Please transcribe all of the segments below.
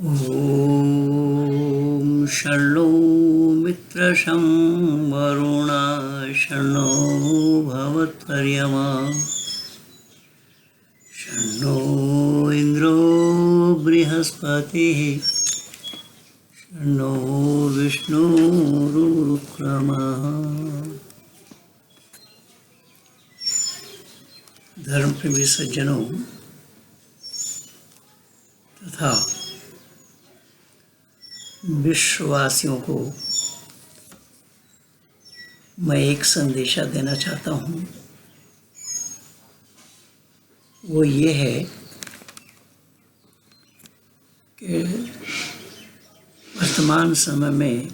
ॐ शन्नो मित्रशं वरुणा शन्नो भवत्पर्यमा शन्नो इन्द्रो बृहस्पतिः शन्नो विष्णुरुक्रमः। धर्मप्रेमी सज्जनों तथा विश्ववासियों को मैं एक संदेशा देना चाहता हूँ। वो ये है कि वर्तमान समय में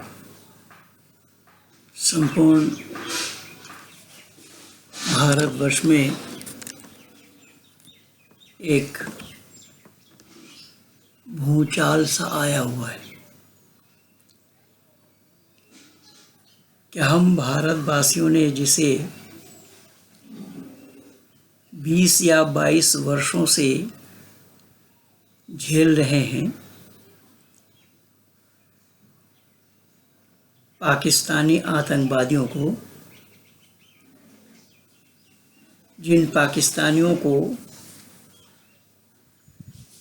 संपूर्ण भारतवर्ष में एक भूचाल सा आया हुआ है कि हम भारतवासियों ने जिसे 20 या 22 वर्षों से झेल रहे हैं, पाकिस्तानी आतंकवादियों को, जिन पाकिस्तानियों को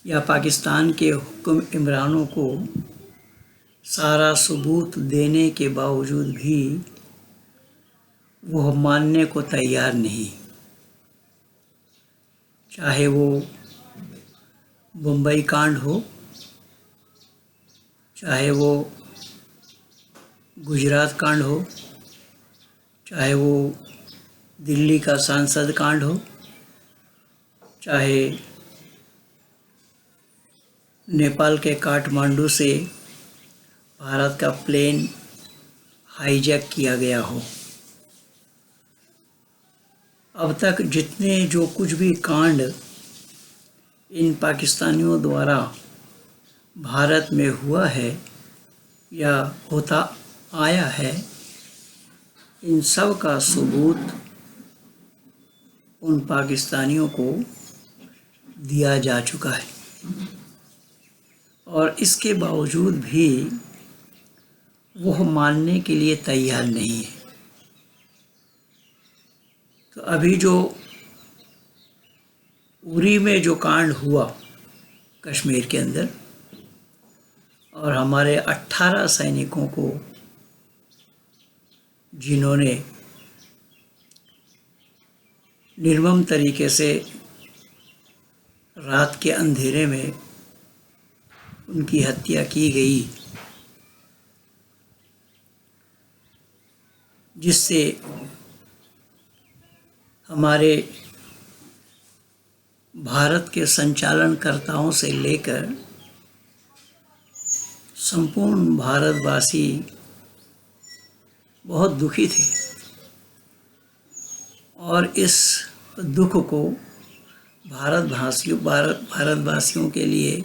या पाकिस्तान के हुक्म इमरानों को सारा सबूत देने के बावजूद भी वह मानने को तैयार नहीं। चाहे वो बम्बई कांड हो, चाहे वो गुजरात कांड हो, चाहे वो दिल्ली का सांसद कांड हो, चाहे नेपाल के काठमांडू से भारत का प्लेन हाईजैक किया गया हो। अब तक जितने जो कुछ भी कांड इन पाकिस्तानियों द्वारा भारत में हुआ है या होता आया है, इन सब का सबूत उन पाकिस्तानियों को दिया जा चुका है और इसके बावजूद भी वह मानने के लिए तैयार नहीं है। तो अभी जो उरी में जो कांड हुआ कश्मीर के अंदर और हमारे 18 सैनिकों को जिन्होंने निर्मम तरीके से रात के अंधेरे में उनकी हत्या की गई, जिससे हमारे भारत के संचालनकर्ताओं से लेकर संपूर्ण भारतवासी बहुत दुखी थे और इस दुख को भारतवासियों के लिए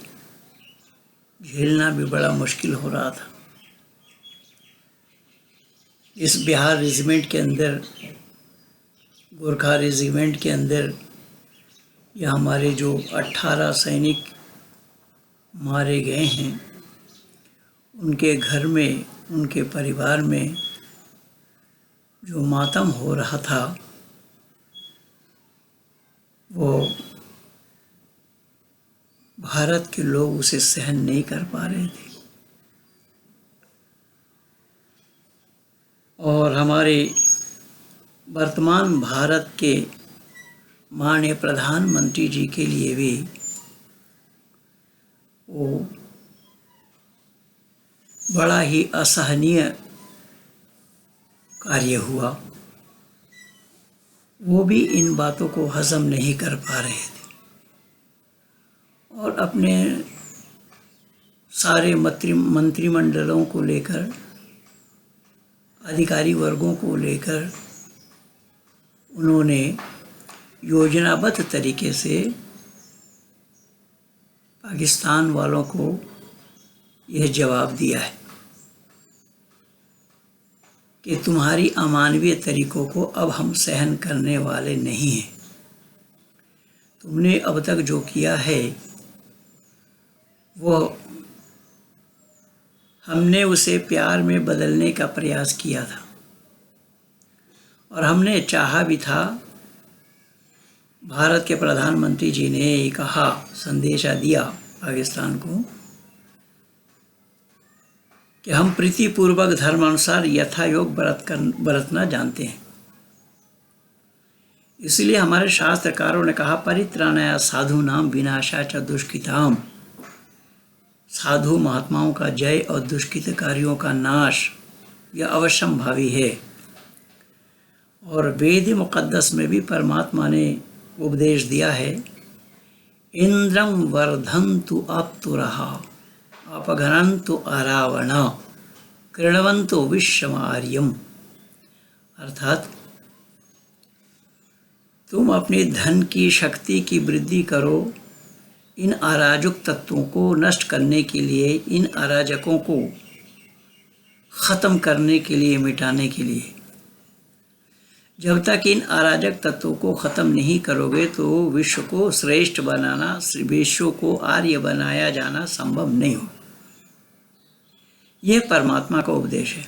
झेलना भी बड़ा मुश्किल हो रहा था। इस बिहार रेजिमेंट के अंदर, गोरखा रेजिमेंट के अंदर या हमारे जो 18 सैनिक मारे गए हैं, उनके घर में, उनके परिवार में जो मातम हो रहा था, वो भारत के लोग उसे सहन नहीं कर पा रहे थे। और हमारे वर्तमान भारत के माननीय प्रधानमंत्री जी के लिए भी वो बड़ा ही असहनीय कार्य हुआ। वो भी इन बातों को हजम नहीं कर पा रहे थे और अपने सारे मंत्रिमंडलों को लेकर, अधिकारी वर्गों को लेकर उन्होंने योजनाबद्ध तरीके से पाकिस्तान वालों को यह जवाब दिया है कि तुम्हारी अमानवीय तरीकों को अब हम सहन करने वाले नहीं हैं। तुमने अब तक जो किया है वह हमने उसे प्यार में बदलने का प्रयास किया था और हमने चाहा भी था। भारत के प्रधानमंत्री जी ने कहा, संदेशा दिया पाकिस्तान को कि हम प्रीतिपूर्वक धर्मानुसार यथायोग बरतना जानते हैं। इसलिए हमारे शास्त्रकारों ने कहा, परित्राणाय साधूनां विनाशाय च दुष्कृताम्। साधु महात्माओं का जय और दुष्कृतकारियों का नाश यह अवश्यंभावी है। और वेद मुक़द्दस में भी परमात्मा ने उपदेश दिया है, इंद्रं वर्धन्तु अप्तुरः अपघ्नन्तु अरावण कृण्वन्तु विश्वमार्यम्। अर्थात तुम अपने धन की शक्ति की वृद्धि करो, इन अराजक तत्वों को नष्ट करने के लिए, इन अराजकों को ख़त्म करने के लिए, मिटाने के लिए। जब तक इन अराजक तत्वों को ख़त्म नहीं करोगे तो विश्व को श्रेष्ठ बनाना, विश्व को आर्य बनाया जाना संभव नहीं हो। यह परमात्मा का उपदेश है।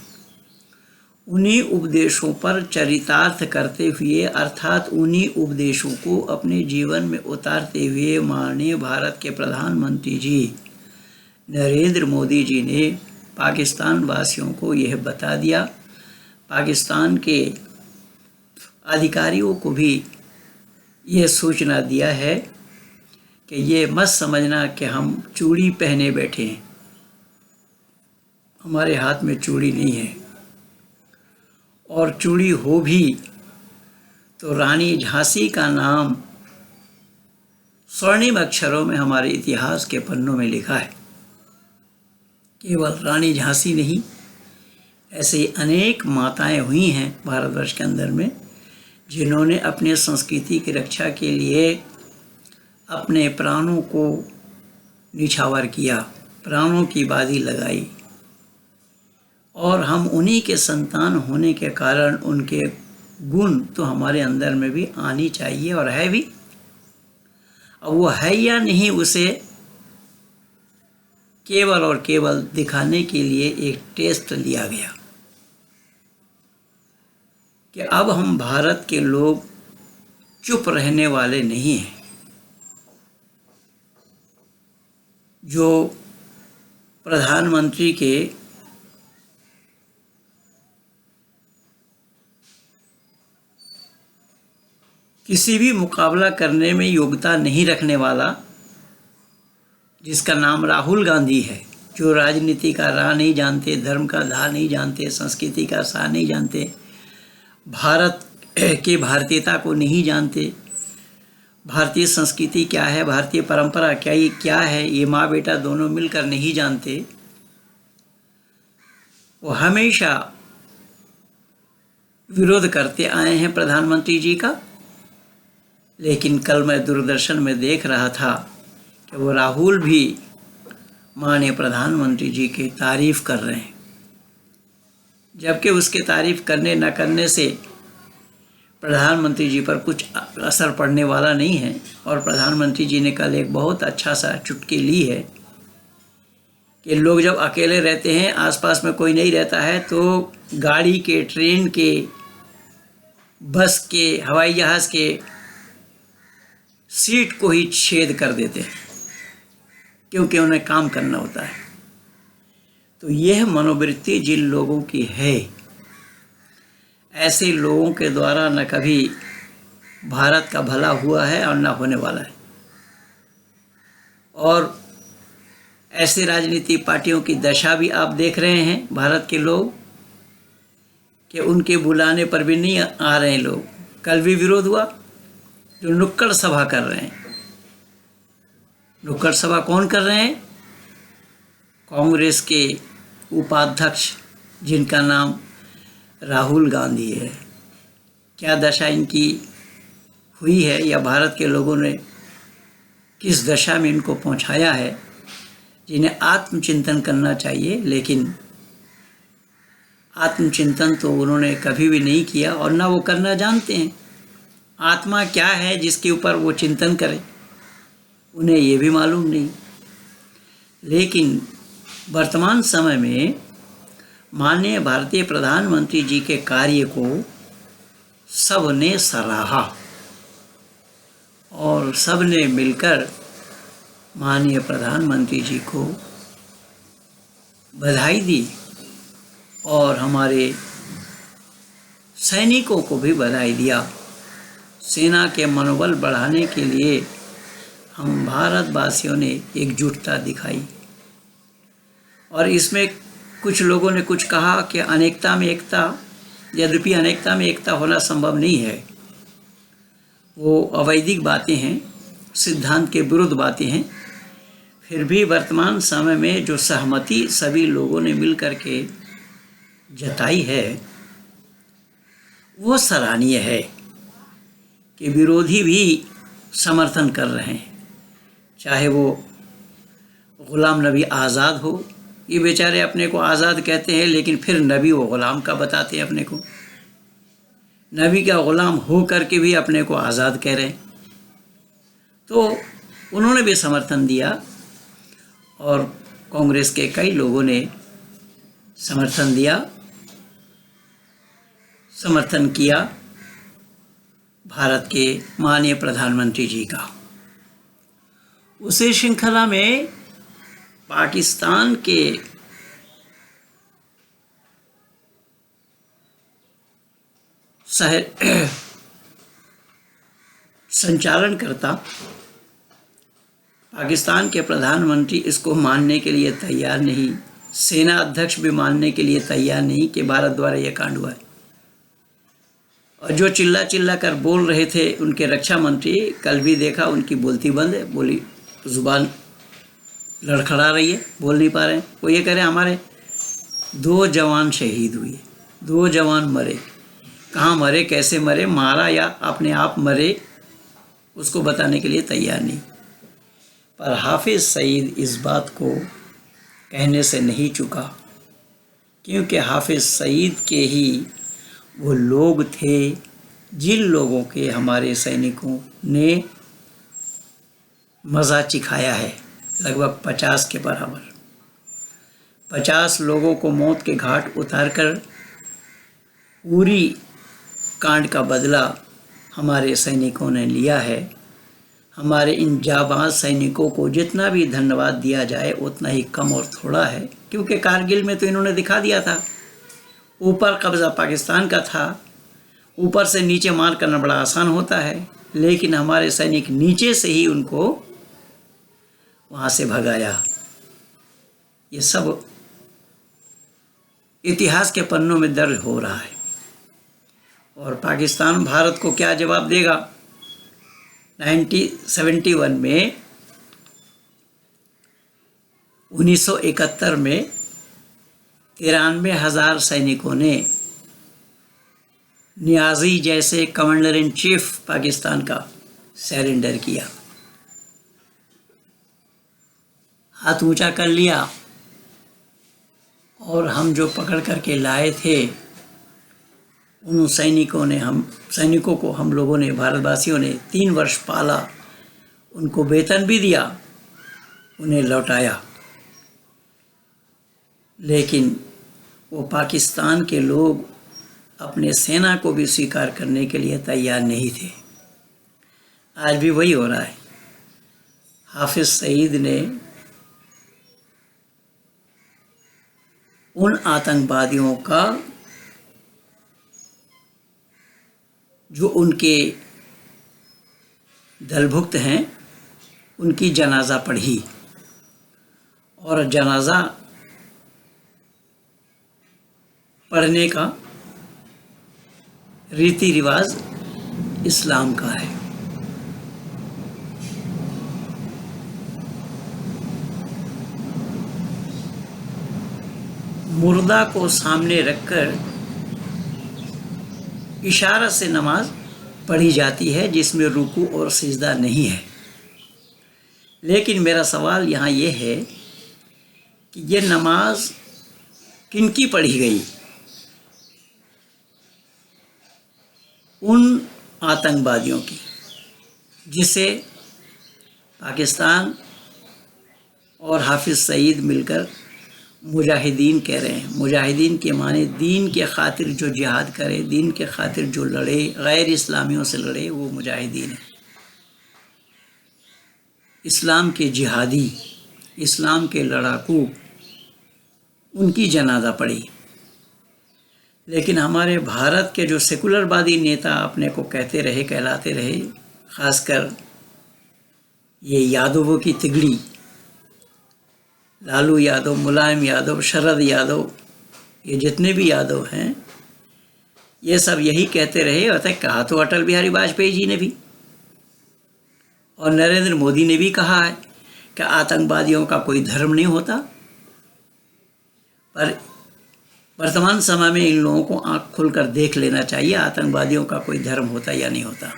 उन्हीं उपदेशों पर चरितार्थ करते हुए, अर्थात उन्हीं उपदेशों को अपने जीवन में उतारते हुए माननीय भारत के प्रधानमंत्री जी नरेंद्र मोदी जी ने पाकिस्तान वासियों को यह बता दिया, पाकिस्तान के अधिकारियों को भी यह सूचना दिया है कि ये मत समझना कि हम चूड़ी पहने बैठे हैं। हमारे हाथ में चूड़ी नहीं है, और चूड़ी हो भी तो रानी झांसी का नाम स्वर्णिम अक्षरों में हमारे इतिहास के पन्नों में लिखा है। केवल रानी झांसी नहीं, ऐसे अनेक माताएं हुई हैं भारतवर्ष के अंदर में, जिन्होंने अपने संस्कृति की रक्षा के लिए अपने प्राणों को निछावर किया, प्राणों की बाजी लगाई। और हम उन्हीं के संतान होने के कारण उनके गुण तो हमारे अंदर में भी आनी चाहिए, और है भी। अब वो है या नहीं, उसे केवल और केवल दिखाने के लिए एक टेस्ट लिया गया कि अब हम भारत के लोग चुप रहने वाले नहीं हैं। जो प्रधानमंत्री के किसी भी मुकाबला करने में योग्यता नहीं रखने वाला, जिसका नाम राहुल गांधी है, जो राजनीति का राह नहीं जानते, धर्म का धा नहीं जानते, संस्कृति का सा नहीं जानते, भारत की भारतीयता को नहीं जानते, भारतीय संस्कृति क्या है, भारतीय परंपरा क्या है, ये माँ बेटा दोनों मिलकर नहीं जानते। वो हमेशा विरोध करते आए हैं प्रधानमंत्री जी का। लेकिन कल मैं दूरदर्शन में देख रहा था कि वो राहुल भी माननीय प्रधानमंत्री जी की तारीफ़ कर रहे हैं, जबकि उसके तारीफ़ करने न करने से प्रधानमंत्री जी पर कुछ असर पड़ने वाला नहीं है। और प्रधानमंत्री जी ने कल एक बहुत अच्छा सा चुटकी ली है कि लोग जब अकेले रहते हैं, आसपास में कोई नहीं रहता है, तो गाड़ी के, ट्रेन के, बस के, हवाई जहाज़ के सीट को ही छेद कर देते हैं, क्योंकि उन्हें काम करना होता है। तो यह मनोवृत्ति जिन लोगों की है, ऐसे लोगों के द्वारा न कभी भारत का भला हुआ है और न होने वाला है। और ऐसे राजनीतिक पार्टियों की दशा भी आप देख रहे हैं भारत के लोग, कि उनके बुलाने पर भी नहीं आ रहे हैं लोग। कल भी विरोध हुआ, जो नुक्कड़ सभा कर रहे हैं। नुक्कड़ सभा कौन कर रहे हैं? कांग्रेस के उपाध्यक्ष, जिनका नाम राहुल गांधी है। क्या दशा इनकी हुई है, या भारत के लोगों ने किस दशा में इनको पहुंचाया है, जिन्हें आत्मचिंतन करना चाहिए। लेकिन आत्मचिंतन तो उन्होंने कभी भी नहीं किया, और ना वो करना जानते हैं। आत्मा क्या है जिसके ऊपर वो चिंतन करें, उन्हें ये भी मालूम नहीं। लेकिन वर्तमान समय में माननीय भारतीय प्रधानमंत्री जी के कार्य को सबने सराहा और सबने मिलकर माननीय प्रधानमंत्री जी को बधाई दी और हमारे सैनिकों को भी बधाई दिया। सेना के मनोबल बढ़ाने के लिए हम भारतवासियों ने एकजुटता दिखाई और इसमें कुछ लोगों ने कुछ कहा कि अनेकता में एकता, यद्यपि अनेकता में एकता होना संभव नहीं है। वो अवैधिक बातें हैं, सिद्धांत के विरुद्ध बातें हैं। फिर भी वर्तमान समय में जो सहमति सभी लोगों ने मिल कर के जताई है वो सराहनीय है कि विरोधी भी समर्थन कर रहे हैं। चाहे वो गुलाम नबी आज़ाद हो, ये बेचारे अपने को आज़ाद कहते हैं लेकिन फिर नबी व गुलाम का बताते हैं अपने को, नबी का गुलाम हो करके भी अपने को आज़ाद कह रहे हैं। तो उन्होंने भी समर्थन दिया और कांग्रेस के कई लोगों ने समर्थन दिया, समर्थन किया भारत के माननीय प्रधानमंत्री जी का। उसी श्रृंखला में पाकिस्तान के संचालनकर्ता, पाकिस्तान के प्रधानमंत्री इसको मानने के लिए तैयार नहीं, सेना अध्यक्ष भी मानने के लिए तैयार नहीं कि भारत द्वारा यह कांड हुआ है। और जो चिल्ला चिल्ला कर बोल रहे थे उनके रक्षा मंत्री, कल भी देखा उनकी बोलती बंद है, बोली जुबान लड़खड़ा रही है, बोल नहीं पा रहे हैं। वो ये कह रहे हैं हमारे 2 जवान शहीद हुए, 2 जवान मरे, कहाँ मरे, कैसे मरे, मारा या अपने आप मरे, उसको बताने के लिए तैयार नहीं। पर हाफिज़ सईद इस बात को कहने से नहीं चुका, क्योंकि हाफिज़ सईद के ही वो लोग थे जिन लोगों के हमारे सैनिकों ने मज़ा चिखाया है, लगभग 50 के बराबर। 50 लोगों को मौत के घाट उतारकर पूरी कांड का बदला हमारे सैनिकों ने लिया है। हमारे इन जाबाज सैनिकों को जितना भी धन्यवाद दिया जाए उतना ही कम और थोड़ा है, क्योंकि कारगिल में तो इन्होंने दिखा दिया था, ऊपर कब्ज़ा पाकिस्तान का था, ऊपर से नीचे मार करना बड़ा आसान होता है, लेकिन हमारे सैनिक नीचे से ही उनको वहाँ से भगाया। ये सब इतिहास के पन्नों में दर्ज हो रहा है। और पाकिस्तान भारत को क्या जवाब देगा? 1971 में 1971 में 93,000 सैनिकों ने नियाज़ी जैसे कमांडर इन चीफ पाकिस्तान का सरेंडर किया, हाथ ऊंचा कर लिया और हम जो पकड़ करके लाए थे उन सैनिकों को हम लोगों ने, भारतवासियों ने 3 वर्ष पाला, उनको वेतन भी दिया, उन्हें लौटाया। लेकिन वो पाकिस्तान के लोग अपने सेना को भी स्वीकार करने के लिए तैयार नहीं थे। आज भी वही हो रहा है। हाफिज़ सईद ने उन आतंकवादियों का जो उनके दलभुक्त हैं उनकी जनाजा पढ़ी, और जनाजा पढ़ने का रीति रिवाज इस्लाम का है। मुर्दा को सामने रखकर इशारा से नमाज पढ़ी जाती है जिसमें रुकू और सिजदा नहीं है। लेकिन मेरा सवाल यहाँ ये है कि ये नमाज किनकी पढ़ी गई? उन आतंकवादियों की जिसे पाकिस्तान और हाफिज़ सईद मिलकर मुजाहिदीन कह रहे हैं। मुजाहिदीन के माने दीन के खातिर जो जिहाद करे, दीन के खातिर जो लड़े, गैर इस्लामियों से लड़े, वो मुजाहिदीन है। इस्लाम के जिहादी, इस्लाम के लड़ाकू, उनकी जनाजा पड़ी। लेकिन हमारे भारत के जो सेकुलरवादी नेता अपने को कहते रहे, कहलाते रहे, ख़ासकर ये यादवों की तिगड़ी, लालू यादव, मुलायम यादव, शरद यादव, ये जितने भी यादव हैं, ये सब यही कहते रहे। और कहा तो अटल बिहारी वाजपेयी जी ने भी और नरेंद्र मोदी ने भी कहा है कि आतंकवादियों का कोई धर्म नहीं होता। पर वर्तमान समय में इन लोगों को आंख खोलकर देख लेना चाहिए, आतंकवादियों का कोई धर्म होता या नहीं होता।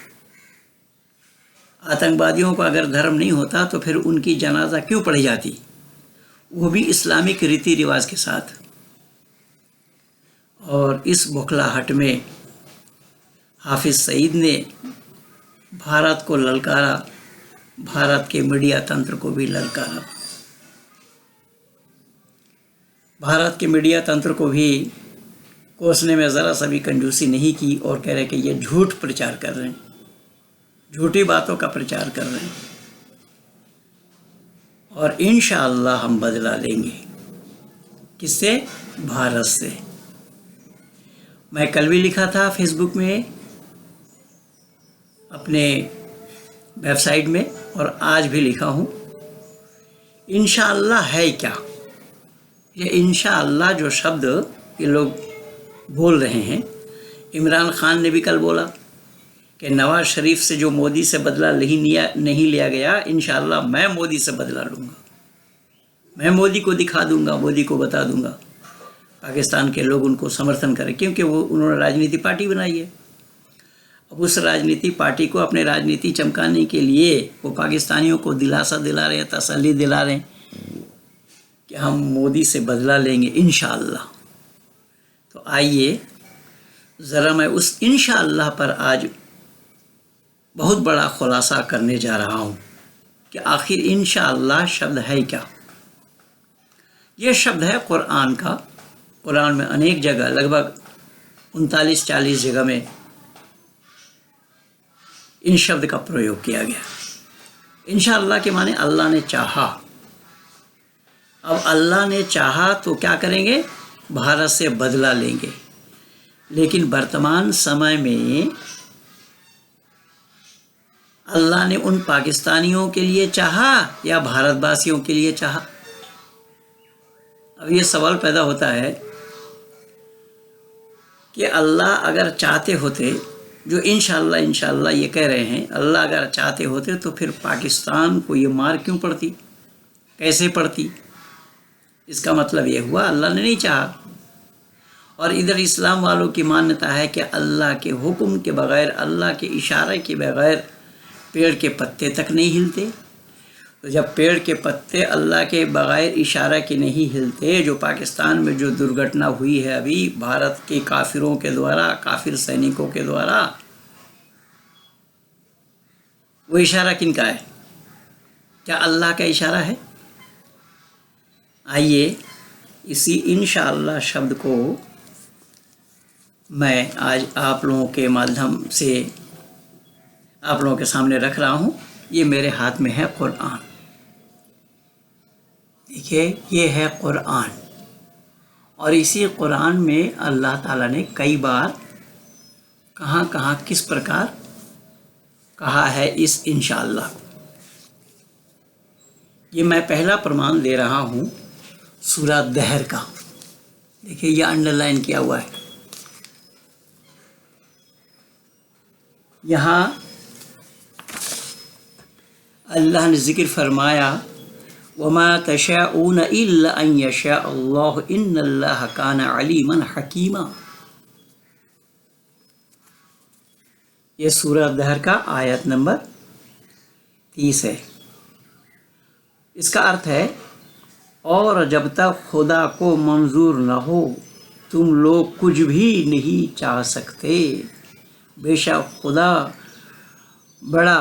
आतंकवादियों का अगर धर्म नहीं होता तो फिर उनकी जनाजा क्यों पढ़ी जाती, वो भी इस्लामिक रीति रिवाज के साथ। और इस बौखलाहट में हाफिज सईद ने भारत को ललकारा, भारत के मीडिया तंत्र को भी ललकारा, भारत के मीडिया तंत्र को भी कोसने में ज़रा सा भी कंजूसी नहीं की और कह रहे कि ये झूठ प्रचार कर रहे हैं, झूठी बातों का प्रचार कर रहे हैं। और इंशाअल्लाह हम बदला लेंगे। किससे? भारत से। मैं कल भी लिखा था फेसबुक में, अपने वेबसाइट में, और आज भी लिखा हूँ, इंशाअल्लाह है क्या? ये इंशाअल्लाह जो शब्द ये लोग बोल रहे हैं, इमरान खान ने भी कल बोला कि नवाज शरीफ से जो मोदी से बदला नहीं लिया गया, इंशाअल्लाह मैं मोदी से बदला लूँगा, मैं मोदी को दिखा दूँगा, मोदी को बता दूँगा। पाकिस्तान के लोग उनको समर्थन करें, क्योंकि उन्होंने राजनीति पार्टी बनाई है। अब उस राजनीति पार्टी को अपने राजनीति चमकाने के लिए वो पाकिस्तानियों को दिलासा दिला रहे हैं, तसल्ली दिला रहे हैं कि हम मोदी से बदला लेंगे इंशाअल्लाह। तो आइए ज़रा मैं उस इंशाअल्लाह पर आज बहुत बड़ा खुलासा करने जा रहा हूँ कि आखिर इंशाअल्लाह शब्द है क्या। ये शब्द है कुरान का। कुरान में अनेक जगह, लगभग 39-40 जगह में इन शब्द का प्रयोग किया गया। इंशाअल्लाह के माने अल्लाह ने चाहा। अब अल्लाह ने चाहा तो क्या करेंगे? भारत से बदला लेंगे। लेकिन वर्तमान समय में अल्लाह ने उन पाकिस्तानियों के लिए चाहा या भारतवासियों के लिए चाहा? अब ये सवाल पैदा होता है कि अल्लाह अगर चाहते होते, जो इंशाअल्लाह इंशाअल्लाह ये कह रहे हैं, अल्लाह अगर चाहते होते तो फिर पाकिस्तान को ये मार क्यों पड़ती, कैसे पड़ती? इसका मतलब ये हुआ अल्लाह ने नहीं चाहा। और इधर इस्लाम वालों की मान्यता है कि अल्लाह के हुक्म के बगैर, अल्लाह के इशारे के बगैर पेड़ के पत्ते तक नहीं हिलते। तो जब पेड़ के पत्ते अल्लाह के बगैर इशारा के नहीं हिलते, जो पाकिस्तान में जो दुर्घटना हुई है अभी भारत के काफिरों के द्वारा, काफिर सैनिकों के द्वारा, वो इशारा किनका है? क्या अल्लाह का इशारा है? आइए इसी इंशाअल्लाह शब्द को मैं आज आप लोगों के माध्यम से आप लोगों के सामने रख रहा हूँ। ये मेरे हाथ में है कुरान। देखिए, ये है कुरान, और इसी कुरान में अल्लाह ताला ने कई बार कहाँ कहाँ किस प्रकार कहा है इस इंशाअल्लाह को। ये मैं पहला प्रमाण दे रहा हूँ सूरह दहर का। देखिए, ये अंडरलाइन किया हुआ है। यहाँ अल्लाह ने जिक्र फरमाया, वमा तशाऊन इल्ला अन यशा अल्लाह इन्नल्लाह काना अलीमन हकीमा। ये सूरह दहर का आयत नंबर 30 है। इसका अर्थ है, और जब तक खुदा को मंजूर न हो तुम लोग कुछ भी नहीं चाह सकते। बेशक खुदा बड़ा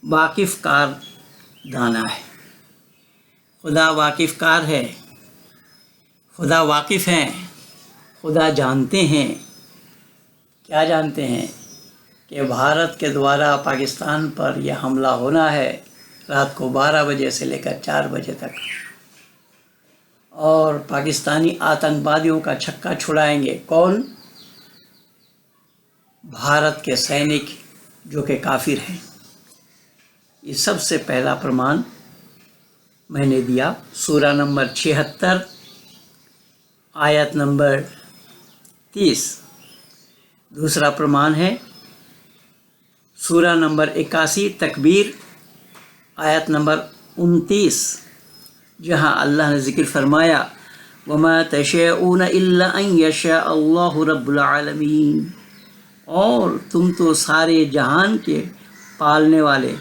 वाकिफ़ कार दाना है। खुदा वाकिफ़ कार है, खुदा वाकिफ़ हैं, खुदा जानते हैं। क्या जानते हैं? कि भारत के द्वारा पाकिस्तान पर यह हमला होना है रात को 12 बजे से लेकर 4 बजे तक, और पाकिस्तानी आतंकवादियों का छक्का छुड़ाएंगे। कौन? भारत के सैनिक जो कि काफिर हैं। ये सबसे पहला प्रमाण मैंने दिया सूरा नंबर 76 आयत नंबर 30। दूसरा प्रमाण है सूरा नंबर 81 तकबीर आयत नंबर 29, जहाँ अल्लाह ने ज़िक्र फरमाया वमा तशअऊन इल्ला अन यशा अल्लाहु रब्बुल आलमीन, और तुम तो सारे जहान के पालने वाले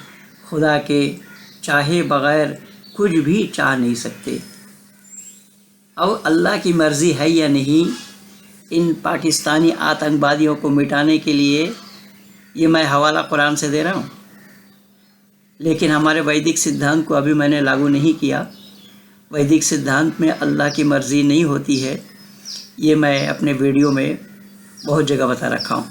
खुदा के चाहे बग़ैर कुछ भी चाह नहीं सकते। अब अल्लाह की मर्ज़ी है या नहीं इन पाकिस्तानी आतंकवादियों को मिटाने के लिए, ये मैं हवाला कुरान से दे रहा हूँ, लेकिन हमारे वैदिक सिद्धांत को अभी मैंने लागू नहीं किया। वैदिक सिद्धांत में अल्लाह की मर्ज़ी नहीं होती है, ये मैं अपने वीडियो में बहुत जगह बता रखा हूँ,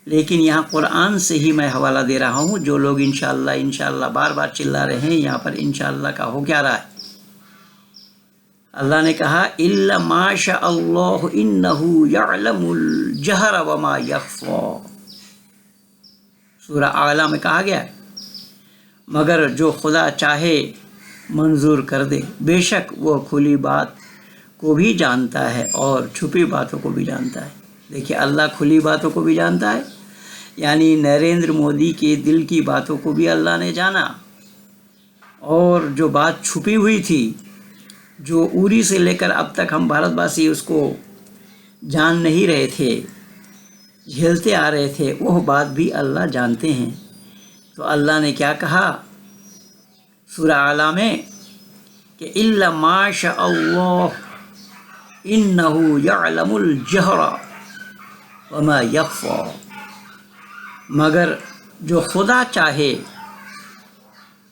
लेकिन यहाँ कुरान से ही मैं हवाला दे रहा हूँ। जो लोग इंशाअल्लाह बार बार चिल्ला रहे हैं, यहाँ पर इंशाअल्लाह का हो क्या रहा है? अल्लाह ने कहा इल्ला माशा अल्लाह इन्नहु यअलमुल जहर वमा यख्फा। सूरा आला में कहा गया है मगर जो खुदा चाहे मंजूर कर दे, बेशक वो खुली बात को भी जानता है और छुपी बातों को भी जानता है। देखिए, अल्लाह खुली बातों को भी जानता है, यानी नरेंद्र मोदी के दिल की बातों को भी अल्लाह ने जाना, और जो बात छुपी हुई थी, जो उरी से लेकर अब तक हम भारतवासी उसको जान नहीं रहे थे, झेलते आ रहे थे, वह बात भी अल्लाह जानते हैं। तो अल्लाह ने क्या कहा सूरा आला में कि इल्ला माशा अल्लाह इन्नहु यअलमुल जहरा वमा यख्फा, मगर जो खुदा चाहे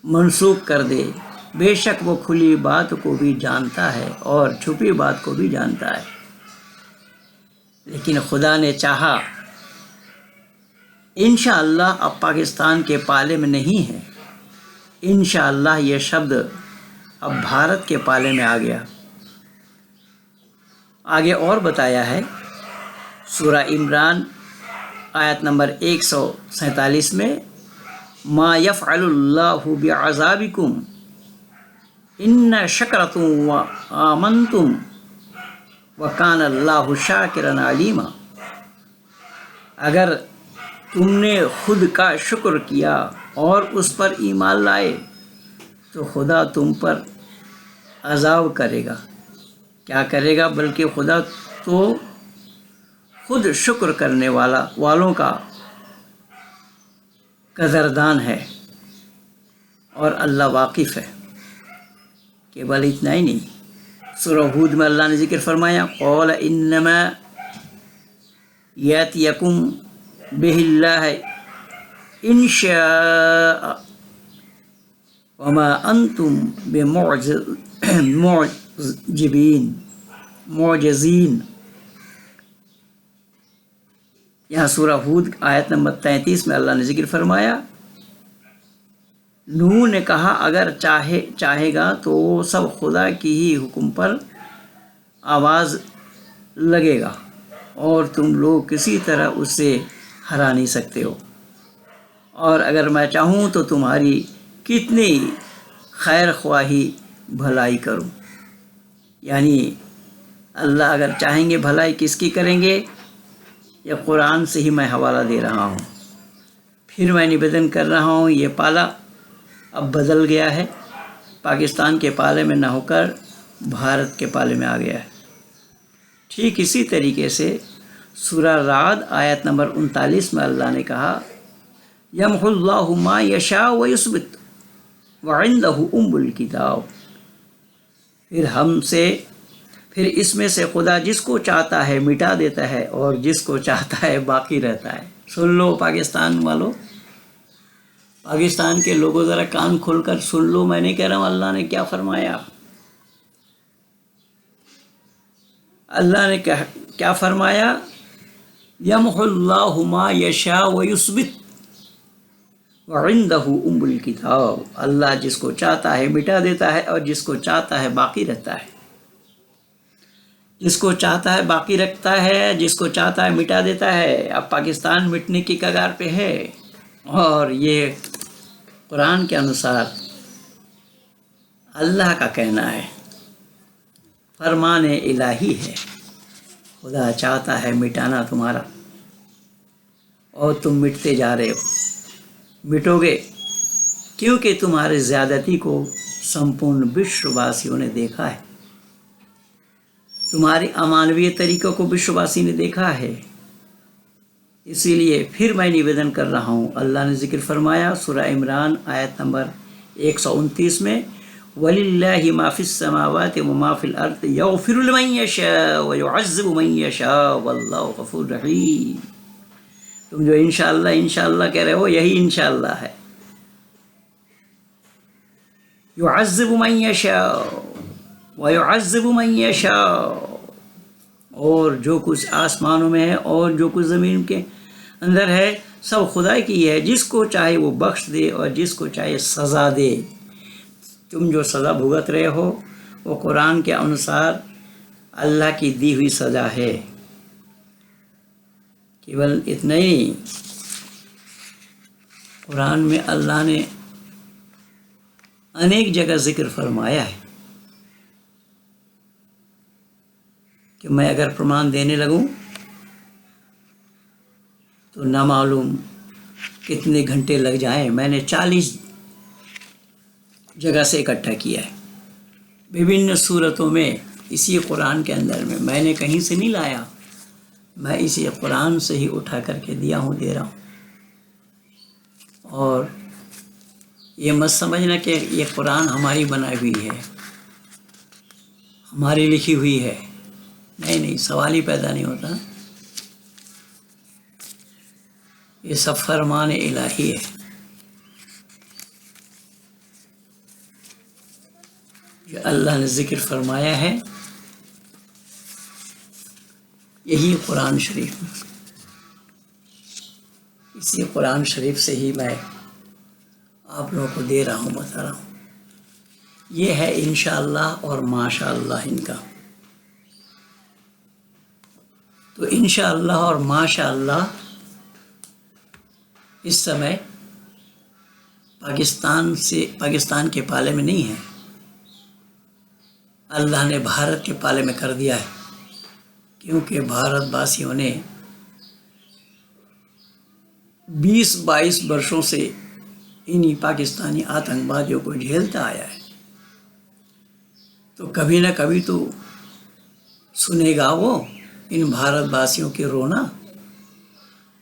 मनसूख कर दे, बेशक वो खुली बात को भी जानता है और छुपी बात को भी जानता है। लेकिन खुदा ने चाहा, इंशाअल्लाह अब पाकिस्तान के पाले में नहीं है, इंशाअल्लाह ये शब्द अब भारत के पाले में आ गया। आगे और बताया है सूरा इमरान आयत नंबर 147 में मा यफ़अलुल्लाहु बिअज़ाबिकुम इन्ना शकरतुम व आमनतुम व कान अल्लाहु शाकिरन अलीमा। अगर तुमने खुद का शुक्र किया और उस पर ईमान लाए तो खुदा तुम पर अज़ाब करेगा। क्या करेगा? बल्कि खुदा तो खुद शुक्र करने वालों का कदरदान है, और अल्लाह वाकिफ़ है। केवल इतना ही नहीं, सूरा हूद में अल्लाह ने जिक्र फरमाया क़ौल इन्नमा यातियकुम बिहिल्लाह इंशाअ वमा अंतुम बिमुअजिज़ीन। यहाँ सूरा हूद आयत नंबर 33 में अल्लाह ने जिक्र फरमाया नूह ने कहा अगर चाहेगा तो वो सब खुदा की ही हुक्म पर आवाज़ लगेगा और तुम लोग किसी तरह उससे हरा नहीं सकते हो, और अगर मैं चाहूँ तो तुम्हारी कितनी खैर ख्वाही भलाई करूँ। यानी अल्लाह अगर चाहेंगे भलाई किसकी करेंगे? यह कुरान से ही मैं हवाला दे रहा हूँ। फिर मैं निवेदन कर रहा हूँ, ये पाला अब बदल गया है, पाकिस्तान के पाले में न होकर भारत के पाले में आ गया है। ठीक इसी तरीके से सूरा राद आयत नंबर 39 में अल्लाह ने कहा यमहुल्लाहु मा यशा व युस्बित व इंदहु उम्मुल किताब। फिर इसमें से खुदा जिसको चाहता है मिटा देता है और जिसको चाहता है बाकी रहता है। सुन लो पाकिस्तान वालों, पाकिस्तान के लोगों, ज़रा कान खोलकर सुन लो, मैं नहीं कह रहा हूँ अल्लाह ने क्या फरमाया। अल्लाह ने क्या फरमाया, यमहुल्लाहु मा यशा व युस्बित व इंदहु उम्मुल किताब। अल्लाह जिसको चाहता है मिटा देता है और जिसको चाहता है बाकी रखता है। जिसको चाहता है बाकी रखता है, जिसको चाहता है मिटा देता है। अब पाकिस्तान मिटने की कगार पे है और ये कुरान के अनुसार अल्लाह का कहना है, फरमान इलाही है। खुदा चाहता है मिटाना तुम्हारा और तुम मिटते जा रहे हो। मिटोगे क्योंकि तुम्हारे ज़्यादती को संपूर्ण विश्ववासियों ने देखा है। तुम्हारे अमानवीय तरीक़ों को विश्ववासी ने देखा है। इसीलिए फिर मैं निवेदन कर रहा हूँ, अल्लाह ने जिक्र फरमाया सूरह इमरान आयत नंबर 129 में, वलिल्लाहि मा फिस समावाति व मा फिल अर्द यग़फिरु लिमन यशा व युअज़्ज़िबु मन यशा वल्लाहु गफ़ूरुर रहीम। तुम जो इंशाअल्लाह इंशाअल्लाह कह रहे हो, यही इंशाअल्लाह है। युअज़्ज़िबु मन यशा व युअज़्ज़िबु मन यशा, और जो कुछ आसमानों में है और जो कुछ ज़मीन के अंदर है सब खुदा की है। जिसको चाहे वो बख्श दे और जिसको चाहे सज़ा दे। तुम जो सज़ा भुगत रहे हो वो कुरान के अनुसार अल्लाह की दी हुई सज़ा है। केवल इतना ही नहीं, कुरान में अल्लाह ने अनेक जगह जिक्र फरमाया है कि मैं अगर प्रमाण देने लगूं तो ना मालूम कितने घंटे लग जाएं। मैंने 40 जगह से इकट्ठा किया है विभिन्न सूरतों में। इसी कुरान के अंदर में मैंने कहीं से नहीं लाया, मैं इसी कुरान से ही उठा करके दे रहा हूँ। और ये मत समझना कि ये कुरान हमारी बनाई हुई है, हमारी लिखी हुई है। नहीं, सवाल ही पैदा नहीं होता। ये सब फरमान इलाही है। जो अल्लाह ने जिक्र फरमाया है यही कुरान शरीफ में। इसी कुरान शरीफ से ही मैं आप लोगों को दे रहा हूँ, बता रहा हूँ। ये है इंशाअल्लाह और माशाअल्लाह इनका। तो इंशाअल्लाह और माशाअल्लाह इस समय पाकिस्तान के पाले में नहीं है, अल्लाह ने भारत के पाले में कर दिया है। क्योंकि भारतवासियों ने 20-22 वर्षों से इन्हीं पाकिस्तानी आतंकवादियों को झेलता आया है। तो कभी ना कभी तो सुनेगा वो इन भारतवासियों के रोना।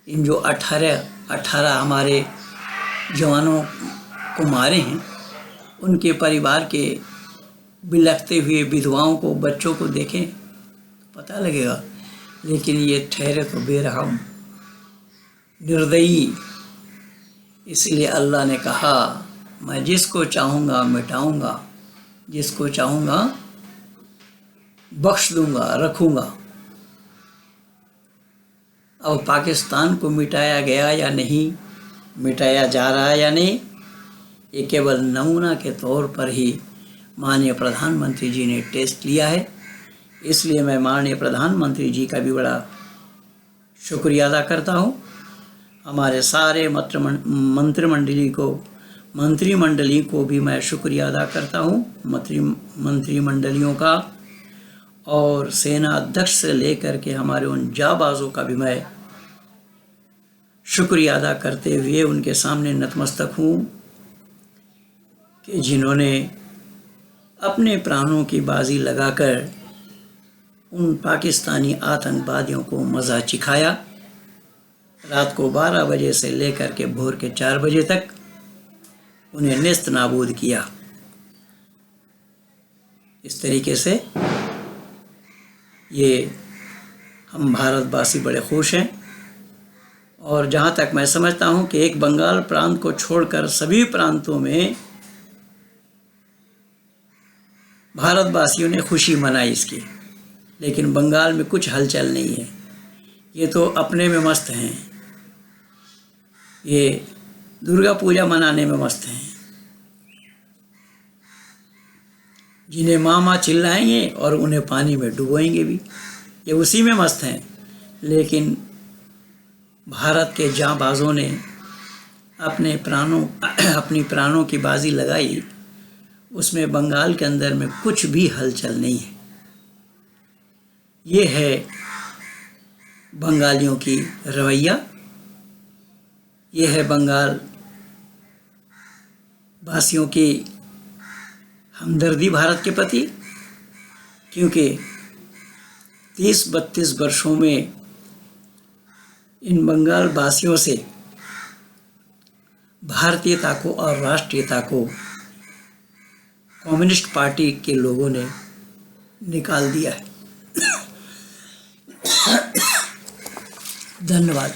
इन जो 18 हमारे जवानों को मारे हैं, उनके परिवार के बिलखते हुए विधवाओं को, बच्चों को देखें तो पता लगेगा। लेकिन ये ठहरे तो बेरहम, निर्दयी। इसलिए अल्लाह ने कहा, मैं जिसको चाहूँगा मिटाऊँगा, जिसको चाहूँगा बख्श दूँगा, रखूँगा। अब पाकिस्तान को मिटाया गया या नहीं, मिटाया जा रहा है या नहीं, ये केवल नमूना के तौर पर ही माननीय प्रधानमंत्री जी ने टेस्ट लिया है। इसलिए मैं माननीय प्रधानमंत्री जी का भी बड़ा शुक्रिया अदा करता हूँ। हमारे सारे मंत्रिमंडली को भी मैं शुक्रिया अदा करता हूँ, मंत्रिमंडलियों का, और सेना अध्यक्ष से लेकर के हमारे उन जाबाजों का भी मैं शुक्रिया अदा करते हुए उनके सामने नतमस्तक हूँ कि जिन्होंने अपने प्राणों की बाजी लगाकर उन पाकिस्तानी आतंकवादियों को मज़ा चिखाया। रात को 12 बजे से लेकर के भोर के 4 बजे तक उन्हें नेस्त नाबूद किया। इस तरीके से ये हम भारतवासी बड़े खुश हैं। और जहाँ तक मैं समझता हूँ कि एक बंगाल प्रांत को छोड़कर सभी प्रांतों में भारतवासियों ने खुशी मनाई इसकी। लेकिन बंगाल में कुछ हलचल नहीं है। ये तो अपने में मस्त हैं, ये दुर्गा पूजा मनाने में मस्त हैं। जिन्हें माँ माँ चिल्लाएंगे और उन्हें पानी में डुबोएंगे भी, ये उसी में मस्त हैं। लेकिन भारत के जांबाजों ने अपनी प्राणों की बाजी लगाई, उसमें बंगाल के अंदर में कुछ भी हलचल नहीं है। ये है बंगालियों की रवैया, ये है बंगाल वासियों की हमदर्दी भारत के प्रति, क्योंकि 30-32 वर्षों में इन बंगाल वासियों से भारतीयता को और राष्ट्रीयता को कम्युनिस्ट पार्टी के लोगों ने निकाल दिया है। धन्यवाद।